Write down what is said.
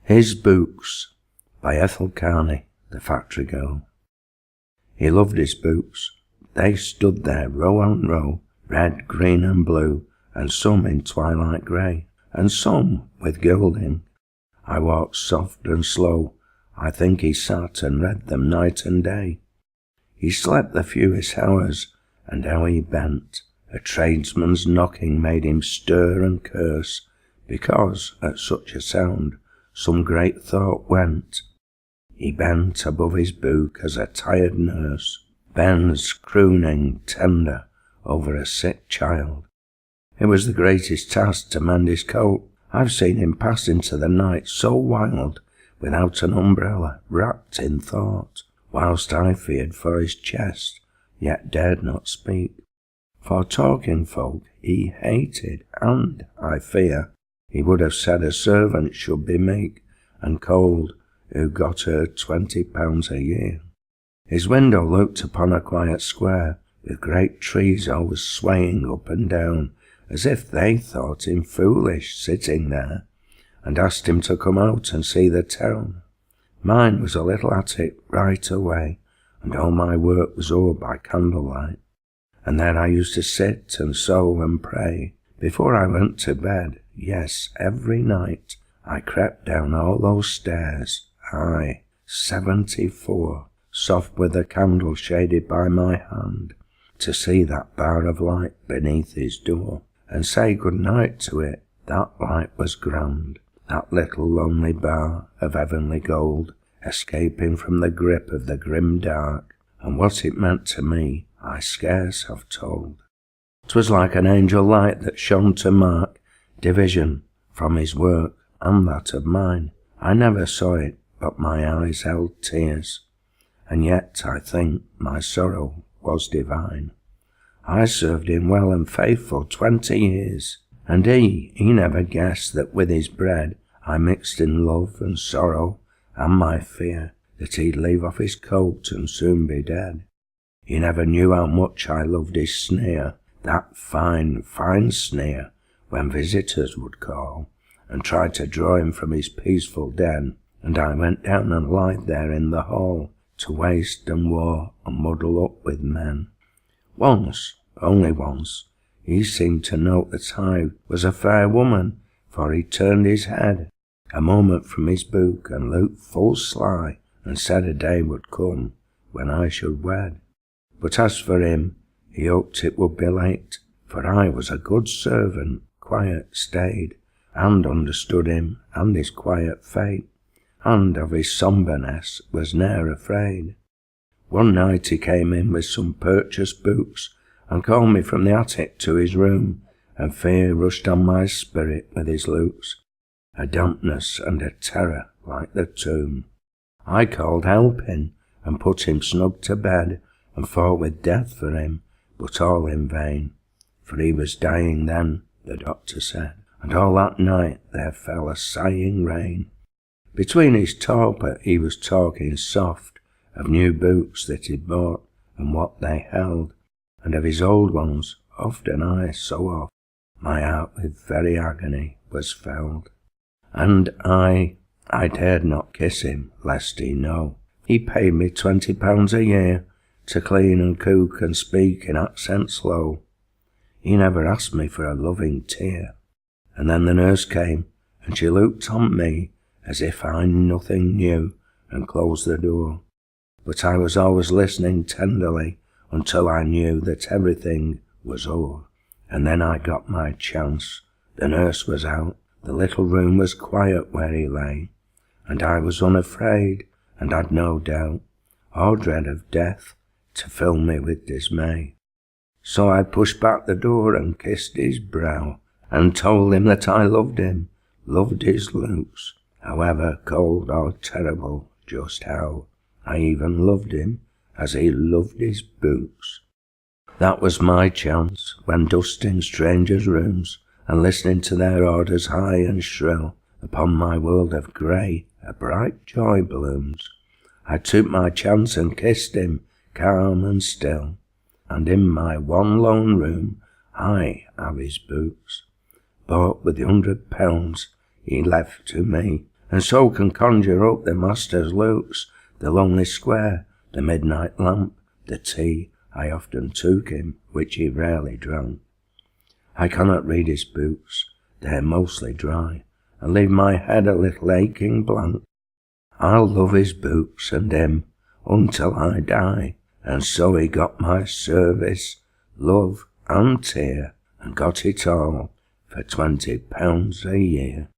His Boots by Ethel Carnie, the factory girl. He loved his boots. They stood there row on row, red, green and blue, and some in twilight grey, and some with gilding. I walked soft and slow. I think he sat and read them night and day. He slept the fewest hours, and how he bent. A tradesman's knocking made him stir and curse, because at such a sound some great thought went. He bent above his book as a tired nurse bends, crooning, tender, over a sick child. It was the greatest task to mend his coat. I've seen him pass into the night so wild, without an umbrella, wrapped in thought, whilst I feared for his chest, yet dared not speak. For talking folk he hated, and, I fear, he would have said a servant should be meek and cold, who got her £20 a year. His window looked upon a quiet square, with great trees always swaying up and down, as if they thought him foolish sitting there, and asked him to come out and see the town. Mine was a little attic right away, and all my work was o'er by candlelight, and there I used to sit and sew and pray, before I went to bed. Yes, every night I crept down all those stairs, 74, soft with the candle shaded by my hand, to see that bar of light beneath his door, and say good night to it. That light was grand, that little lonely bar of heavenly gold, escaping from the grip of the grim dark, and what it meant to me I scarce have told. 'Twas like an angel light that shone to mark division from his work and that of mine. I never saw it, but my eyes held tears, and yet I think my sorrow was divine. I served him well and faithful 20 years, and he never guessed that with his bread I mixed in love and sorrow and my fear that he'd leave off his coat and soon be dead. He never knew how much I loved his sneer, that fine, fine sneer, when visitors would call and try to draw him from his peaceful den, and I went down and lied there in the hall to waste and war and muddle up with men. Once, only once, he seemed to note that I was a fair woman, for he turned his head a moment from his book and looked full sly, and said a day would come when I should wed. But as for him, he hoped it would be late, for I was a good servant, quiet, staid, and understood him and his quiet fate, and of his sombreness was ne'er afraid. One night he came in with some purchased books, and called me from the attic to his room, and fear rushed on my spirit with his looks, a dampness and a terror like the tomb. I called help in, and put him snug to bed, and fought with death for him, but all in vain, for he was dying then, the doctor said, and all that night there fell a sighing rain. Between his torpor he was talking soft of new boots that he'd bought and what they held, and of his old ones. Often I, so oft, my heart with very agony was filled, and I dared not kiss him, lest he know. He paid me £20 a year to clean and cook and speak in accents low. He never asked me for a loving tear, and then the nurse came, and she looked on me as if I nothing knew, and closed the door. But I was always listening tenderly until I knew that everything was o'er, and then I got my chance. The nurse was out, the little room was quiet where he lay, and I was unafraid, and had no doubt, or dread of death, to fill me with dismay. So I pushed back the door and kissed his brow, and told him that I loved him, loved his looks, however cold or terrible, just how I even loved him as he loved his boots. That was my chance, when dusting strangers' rooms, and listening to their orders high and shrill, upon my world of grey a bright joy blooms. I took my chance and kissed him, calm and still, and in my one lone room I have his boots, bought with £100 he left to me, and so can conjure up the master's looks, the lonely square, the midnight lamp, the tea I often took him, which he rarely drank. I cannot read his books, they're mostly dry, and leave my head a little aching blank. I'll love his books and him until I die, and so he got my service, love and tear, and got it all for £20 a year.